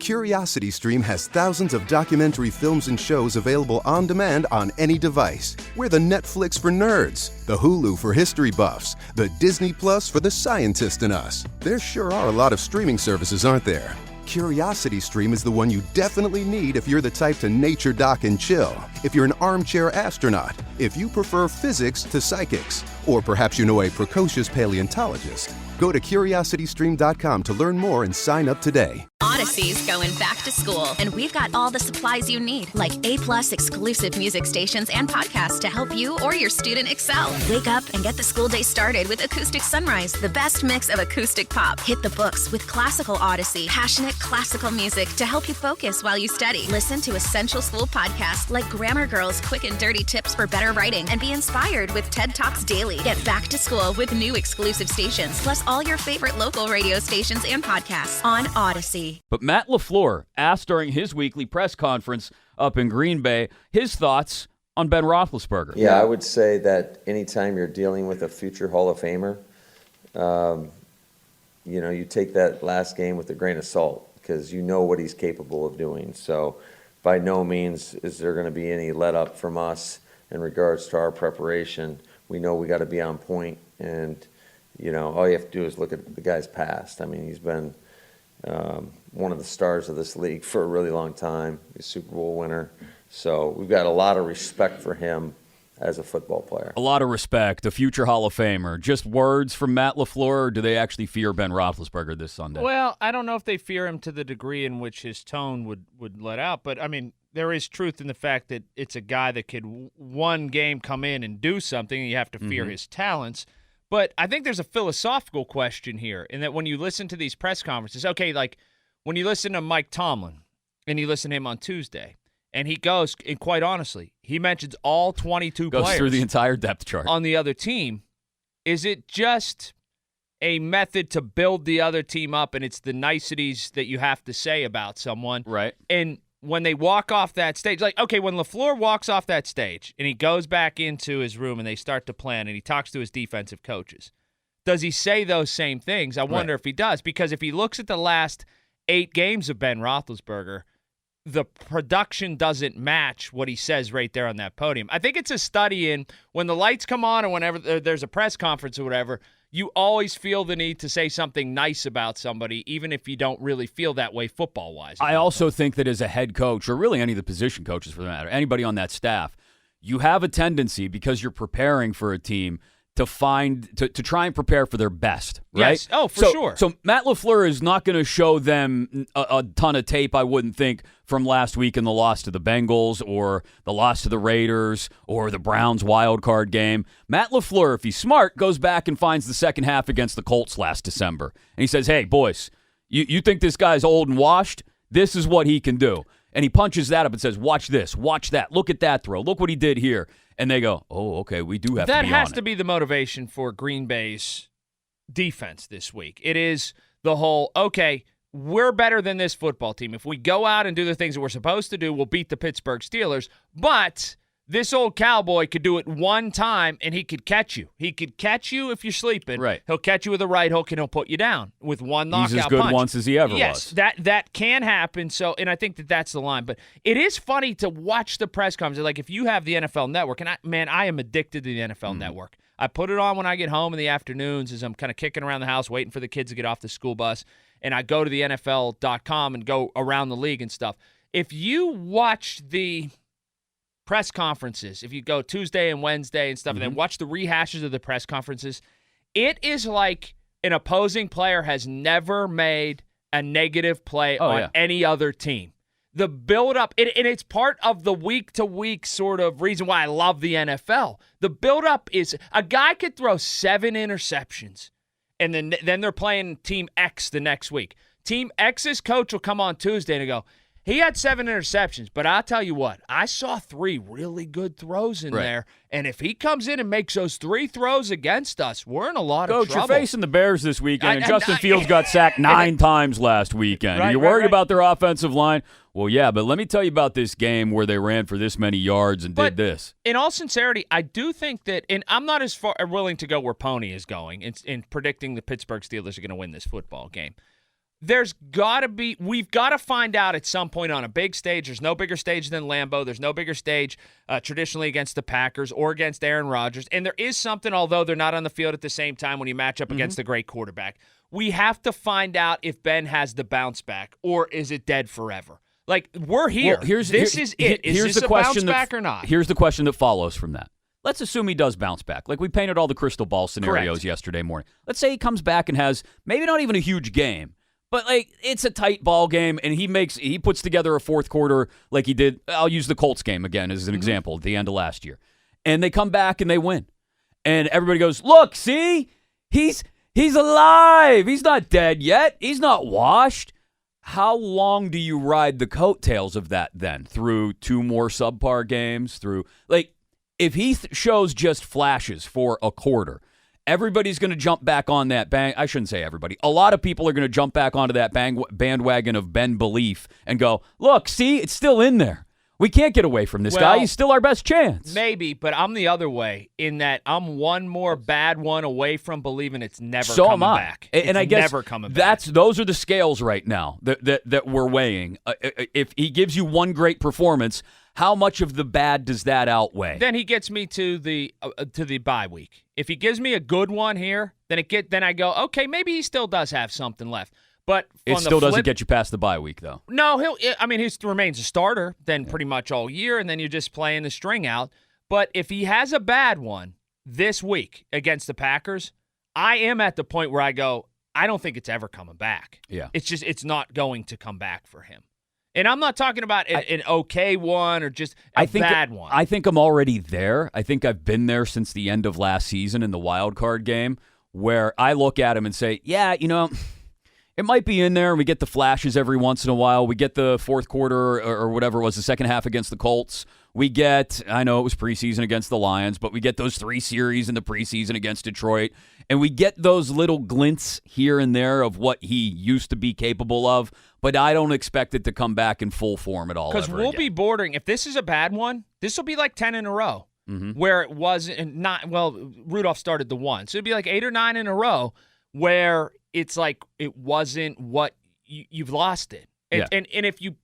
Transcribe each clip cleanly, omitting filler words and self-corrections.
CuriosityStream has thousands of documentary films and shows available on demand on any device. We're the Netflix for nerds, the Hulu for history buffs, the Disney Plus for the scientist in us. There sure are a lot of streaming services, aren't there? CuriosityStream is the one you definitely need if you're the type to nature dock and chill, if you're an armchair astronaut, if you prefer physics to psychics, or perhaps you know a precocious paleontologist. Go to curiositystream.com to learn more and sign up today. Odyssey's going back to school, and we've got all the supplies you need, like A+ exclusive music stations and podcasts to help you or your student excel. Wake up and get the school day started with Acoustic Sunrise, the best mix of acoustic pop. Hit the books with Classical Odyssey, passionate classical music to help you focus while you study. Listen to essential school podcasts like Grammar Girl's Quick and Dirty Tips for Better Writing, and be inspired with TED Talks Daily. Get back to school with new exclusive stations, plus all your favorite local radio stations and podcasts on Odyssey. But Matt LaFleur asked during his weekly press conference up in Green Bay his thoughts on Ben Roethlisberger. Yeah, I would say that anytime you're dealing with a future Hall of Famer, you take that last game with a grain of salt because you know what he's capable of doing. So by no means is there going to be any let up from us in regards to our preparation. We know we got to be on point, and all you have to do is look at the guy's past. I mean, he's been one of the stars of this league for a really long time. He's a Super Bowl winner. So we've got a lot of respect for him as a football player. A lot of respect, a future Hall of Famer. Just words from Matt LaFleur, or do they actually fear Ben Roethlisberger this Sunday? Well, I don't know if they fear him to the degree in which his tone would let out. But, I mean, there is truth in the fact that it's a guy that could one game come in and do something, and you have to fear his talents. But I think there's a philosophical question here in that when you listen to these press conferences, okay, like when you listen to Mike Tomlin and you listen to him on Tuesday, and he goes, and quite honestly, he mentions all 22 players. Goes through the entire depth chart. On the other team. Is it just a method to build the other team up, and it's the niceties that you have to say about someone? Right. And when they walk off that stage, like, okay, when LaFleur walks off that stage and he goes back into his room and they start to plan and he talks to his defensive coaches, does he say those same things? I wonder if he does, because if he looks at the last 8 games of Ben Roethlisberger, the production doesn't match what he says right there on that podium. I think it's a study in when the lights come on or whenever there's a press conference or whatever, you always feel the need to say something nice about somebody, even if you don't really feel that way football-wise. I also think that as a head coach, or really any of the position coaches for that matter, anybody on that staff, you have a tendency, because you're preparing for a team, to try and prepare for their best, right? Yes. Oh, for sure. So Matt LaFleur is not going to show them a ton of tape, I wouldn't think, from last week in the loss to the Bengals or the loss to the Raiders or the Browns wild card game. Matt LaFleur, if he's smart, goes back and finds the second half against the Colts last December. And he says, hey, boys, you think this guy's old and washed? This is what he can do. And he punches that up and says, watch this, watch that, look at that throw, look what he did here. And they go, oh, okay, we do have to be on it. That has to be the motivation for Green Bay's defense this week. It is the whole, okay, we're better than this football team. If we go out and do the things that we're supposed to do, we'll beat the Pittsburgh Steelers. But this old cowboy could do it one time, and he could catch you. He could catch you if you're sleeping. Right. He'll catch you with a right hook, and he'll put you down with one knockout punch. He's as good once as he ever was. Yes, that can happen. So, and I think that's the line. But it is funny to watch the press conference. Like if you have the NFL Network, and I am addicted to the NFL Network. I put it on when I get home in the afternoons as I'm kind of kicking around the house waiting for the kids to get off the school bus. And I go to the NFL.com and go around the league and stuff. If you watch the press conferences, if you go Tuesday and Wednesday and stuff, and then watch the rehashes of the press conferences, it is like an opposing player has never made a negative play on any other team. The build-up, and it's part of the week-to-week sort of reason why I love the NFL. The build-up is a guy could throw 7 interceptions, and then they're playing Team X the next week. Team X's coach will come on Tuesday and go, he had 7 interceptions, but I'll tell you what, I saw 3 really good throws in there, and if he comes in and makes those 3 throws against us, we're in a lot of trouble. Coach, you're facing the Bears this weekend, and Justin Fields got sacked 9 times last weekend. Are you worried about their offensive line? Well, yeah, but let me tell you about this game where they ran for this many yards and did this. In all sincerity, I do think that, and I'm not as far willing to go where Pony is going in predicting the Pittsburgh Steelers are going to win this football game. we've got to find out at some point on a big stage. There's no bigger stage than Lambeau. There's no bigger stage traditionally against the Packers or against Aaron Rodgers. And there is something, although they're not on the field at the same time, when you match up against a great quarterback. We have to find out if Ben has the bounce back, or is it dead forever? Like, we're here. Well, is this a bounce back or not? Here's the question that follows from that. Let's assume he does bounce back. Like, we painted all the crystal ball scenarios yesterday morning. Let's say he comes back and has maybe not even a huge game, but, like, it's a tight ball game, and he puts together a fourth quarter like he did. I'll use the Colts game again as an example at the end of last year. And they come back and they win. And everybody goes, look, see? He's alive. He's not dead yet. He's not washed. How long do you ride the coattails of that then? Through 2 more subpar games? If he shows just flashes for a quarter, everybody's going to jump back on that I shouldn't say everybody. A lot of people are going to jump back onto that bandwagon of Ben belief and go, look, see, it's still in there. We can't get away from this guy. He's still our best chance. Maybe, but I'm the other way in that I'm one more bad one away from believing it's never coming back. And I guess never coming back. Those are the scales right now that we're weighing. If he gives you one great performance, how much of the bad does that outweigh? Then he gets me to the bye week. If he gives me a good one here, then I go, okay, maybe he still does have something left. But it still doesn't get you past the bye week, though. No, he remains a starter then pretty much all year, and then you're just playing the string out. But if he has a bad one this week against the Packers, I am at the point where I go, I don't think it's ever coming back. Yeah. It's not going to come back for him. And I'm not talking about an okay one or just a bad one. I think I'm already there. I think I've been there since the end of last season in the wild card game, where I look at him and say, yeah, it might be in there, and we get the flashes every once in a while. We get the fourth quarter or whatever it was, the second half against the Colts. We get, I know it was preseason against the Lions, but we get those 3 series in the preseason against Detroit, and we get those little glints here and there of what he used to be capable of, but I don't expect it to come back in full form at all. Because we'll be bordering, if this is a bad one, this will be like 10 in a row, where it wasn't, Rudolph started the 1. So it'd be like 8 or 9 in a row where it's like it wasn't what you've lost it. And if you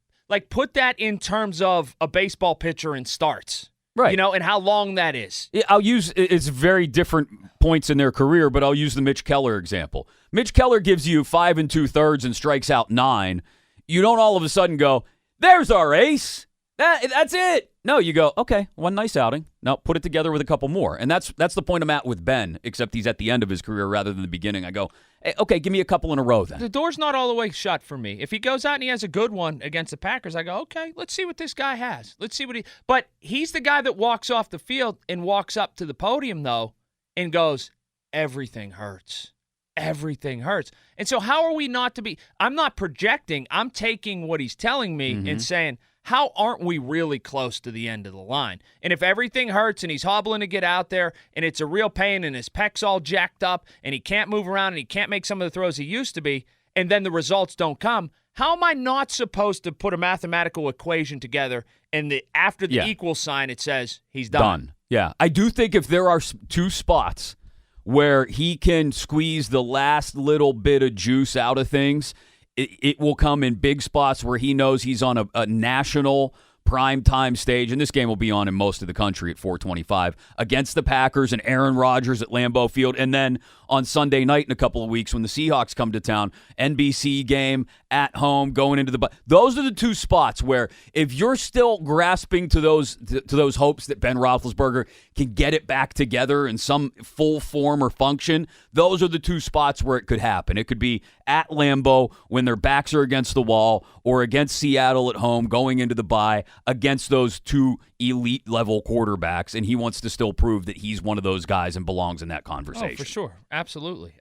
put that in terms of a baseball pitcher and starts, right? And how long that is. It's very different points in their career, but I'll use the Mitch Keller example. Mitch Keller gives you 5 2/3 and strikes out 9. You don't all of a sudden go, there's our ace. That's it. No, you go, okay, one nice outing. Now put it together with a couple more. And that's the point I'm at with Ben, except he's at the end of his career rather than the beginning. I go, hey, okay, give me a couple in a row then. The door's not all the way shut for me. If he goes out and he has a good one against the Packers, I go, okay, let's see what this guy has. Let's see what But he's the guy that walks off the field and walks up to the podium, though, and goes, everything hurts. Everything hurts. And so how are we not to be? I'm not projecting. I'm taking what he's telling me and saying, how aren't we really close to the end of the line? And if everything hurts and he's hobbling to get out there and it's a real pain and his pec's all jacked up and he can't move around and he can't make some of the throws he used to be, and then the results don't come, how am I not supposed to put a mathematical equation together and after the equal sign it says he's done? Yeah. I do think if there are 2 spots where he can squeeze the last little bit of juice out of things, it will come in big spots where he knows he's on a national primetime stage, and this game will be on in most of the country at 4:25 against the Packers and Aaron Rodgers at Lambeau Field, and then on Sunday night in a couple of weeks when the Seahawks come to town, NBC game at home going into the those are the 2 spots where if you're still grasping to those hopes that Ben Roethlisberger can get it back together in some full form or function, those are the 2 spots where it could happen. It could be at Lambeau when their backs are against the wall, or against Seattle at home going into the bye against those 2 elite level quarterbacks, and he wants to still prove that he's one of those guys and belongs in that conversation. Oh, for sure. Absolutely.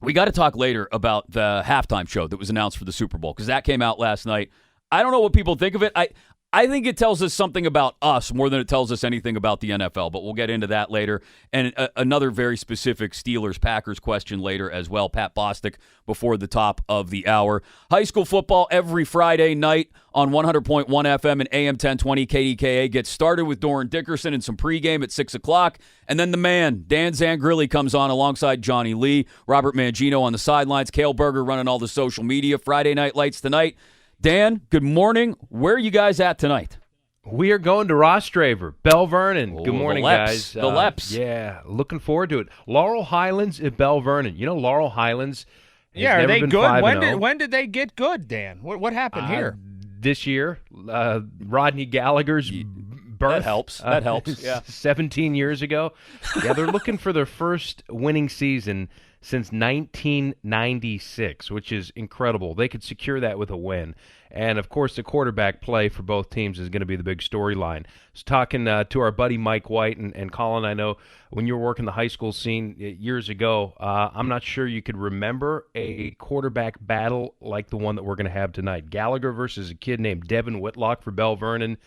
We got to talk later about the halftime show that was announced for the Super Bowl, because that came out last night. I don't know what people think of it. I I think it tells us something about us more than it tells us anything about the NFL, but we'll get into that later. And another very specific Steelers-Packers question later as well. Pat Bostic before the top of the hour. High school football every Friday night on 100.1 FM and AM 1020 KDKA gets started with Doran Dickerson and some pregame at 6 o'clock. And then the man, Dan Zangrilli, comes on alongside Johnny Lee, Robert Mangino on the sidelines, Cale Berger running all the social media. Friday Night Lights tonight. Dan, good morning. Where are you guys at tonight? We are going to Rostraver, Bell Vernon. Good morning, guys. The Leps. Yeah, looking forward to it. Laurel Highlands at Bell Vernon. You know, Laurel Highlands has are never they been good? 5-0. When did they get good, Dan? What happened here? This year, Rodney Gallagher's birth. That helps. That helps. Yeah. 17 years ago. Yeah, they're looking for their first winning season since 1996, which is incredible. They could secure that with a win. And, of course, the quarterback play for both teams is going to be the big storyline. I was talking to our buddy Mike White, and Colin, I know when you were working the high school scene years ago, I'm not sure you could remember a quarterback battle like the one that we're going to have tonight. Gallagher versus a kid named Devin Whitlock for Bell Vernon,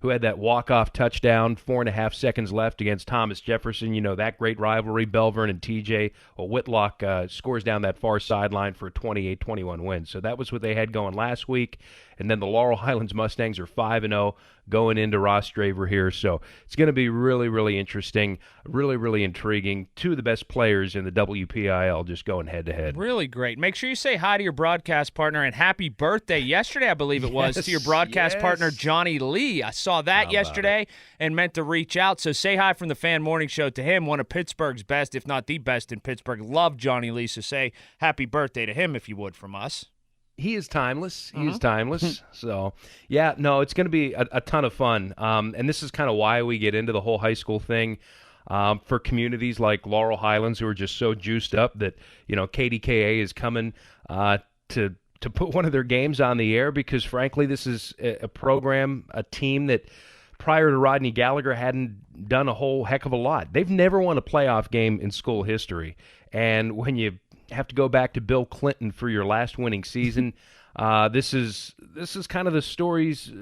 who had that walk-off touchdown, 4.5 seconds left against Thomas Jefferson. You know, that great rivalry, Bell Vernon and TJ. Well, Whitlock scores down that far sideline for a 28-21 win. So that was what they had going last week. And then the Laurel Highlands Mustangs are 5-0 going into Rostraver here. So it's going to be really, really interesting, really, really intriguing. Two of the best players in the WPIL just going head-to-head. Really great. Make sure you say hi to your broadcast partner, and happy birthday yesterday, I believe it was, to your broadcast partner, Johnny Lee. I saw that yesterday and meant to reach out. So say hi from the Fan Morning Show to him, one of Pittsburgh's best, if not the best in Pittsburgh. Love Johnny Lee, so say happy birthday to him if you would from us. He is timeless. He is timeless. So, yeah, no, it's going to be a ton of fun. And this is kind of why we get into the whole high school thing. For communities like Laurel Highlands who are just so juiced up that, you know, KDKA is coming to put one of their games on the air because, frankly, this is a program, a team that prior to Rodney Gallagher hadn't done a whole heck of a lot. They've never won a playoff game in school history. And when you have to go back to Bill Clinton for your last winning season, this is kind of the stories.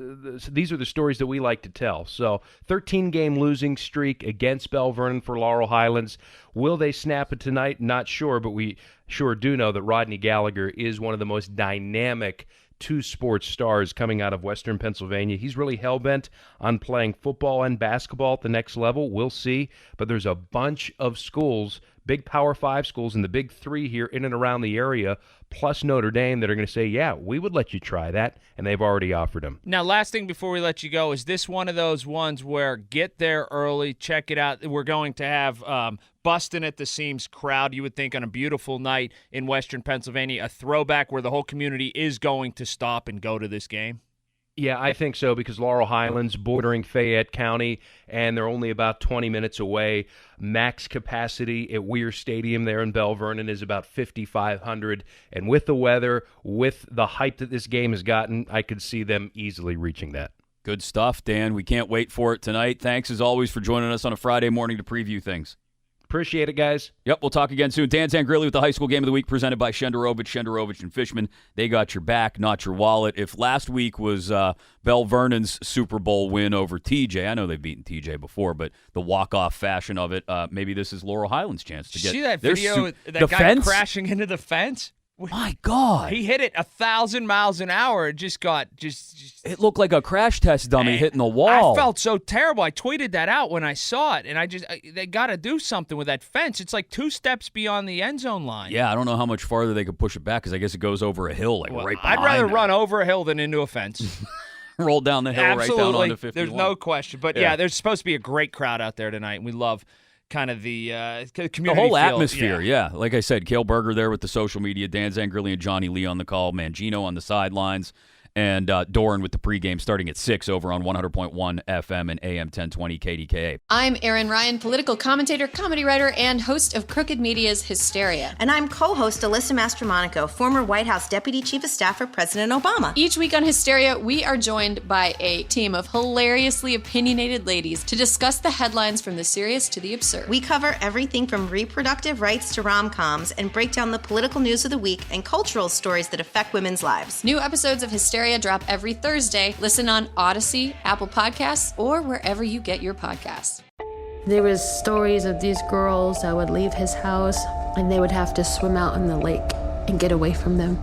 These are the stories that we like to tell. So 13-game losing streak against Bell Vernon for Laurel Highlands. Will they snap it tonight? Not sure, but we sure do know that Rodney Gallagher is one of the most dynamic two-sports stars coming out of Western Pennsylvania. He's really hell-bent on playing football and basketball at the next level. We'll see. But there's a bunch of schools, big Power 5 schools and the Big 3 here in and around the area, plus Notre Dame, that are going to say, yeah, we would let you try that, and they've already offered them. Now, last thing before we let you go, is this one of those ones where get there early, check it out? We're going to have busting at the seams crowd, you would think, on a beautiful night in Western Pennsylvania, a throwback where the whole community is going to stop and go to this game? Yeah, I think so, because Laurel Highlands bordering Fayette County, and they're only about 20 minutes away. Max capacity at Weir Stadium there in Bell Vernon is about 5,500. And with the weather, with the hype that this game has gotten, I could see them easily reaching that. Good stuff, Dan. We can't wait for it tonight. Thanks, as always, for joining us on a Friday morning to preview things. Appreciate it, guys. Yep, we'll talk again soon. Dan Zangrilli with the High School Game of the Week presented by Shenderovich and Fishman. They got your back, not your wallet. If last week was Bell Vernon's Super Bowl win over TJ, I know they've beaten TJ before, but the walk-off fashion of it, maybe this is Laurel Highlands' chance to get see that their video, that the guy fence? crashing into the fence? My God. He hit it 1,000 miles an hour. It just got It looked like a crash test dummy hitting the wall. I felt so terrible. I tweeted that out when I saw it, and they got to do something with that fence. It's like 2 steps beyond the end zone line. Yeah, I don't know how much farther they could push it back because I guess it goes over a hill right behind I'd rather them. run over a hill than into a fence. Roll down the hill Absolutely. right down onto 51. There's no question. But, yeah, there's supposed to be a great crowd out there tonight, and we love kind of the community the whole feel. atmosphere, yeah. Like I said, Cale Berger there with the social media, Dan Zangrilli and Johnny Lee on the call, Mangino on the sidelines, and Doran with the pregame starting at 6 over on 100.1 FM and AM 1020 KDKA. I'm Erin Ryan, political commentator, comedy writer, and host of Crooked Media's Hysteria. And I'm co-host Alyssa Mastromonaco, former White House Deputy Chief of Staff for President Obama. Each week on Hysteria, we are joined by a team of hilariously opinionated ladies to discuss the headlines from the serious to the absurd. We cover everything from reproductive rights to rom-coms and break down the political news of the week and cultural stories that affect women's lives. New episodes of Hysteria Hysteria drop every Thursday. Listen on Odyssey, Apple Podcasts, or wherever you get your podcasts. There was stories of these girls that would leave his house and they would have to swim out in the lake and get away from them.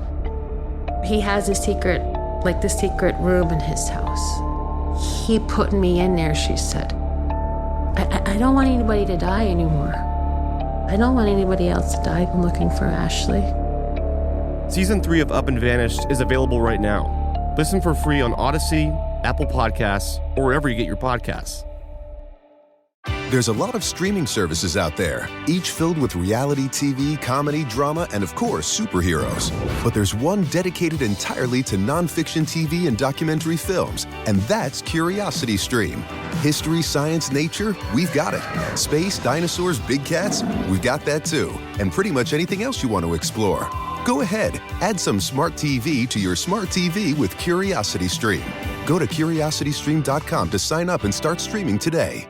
He has a secret room in his house. He put me in there, she said. I don't want anybody to die anymore. I don't want anybody else to die. I'm looking for Ashley. Season 3 of Up and Vanished is available right now. Listen for free on Odyssey, Apple Podcasts, or wherever you get your podcasts. There's a lot of streaming services out there, each filled with reality TV, comedy, drama, and of course, superheroes. But there's one dedicated entirely to nonfiction TV and documentary films, and that's Curiosity Stream. History, science, nature, we've got it. Space, dinosaurs, big cats, we've got that too. And pretty much anything else you want to explore. Go ahead, add some smart TV to your smart TV with Curiosity Stream. Go to curiositystream.com to sign up and start streaming today.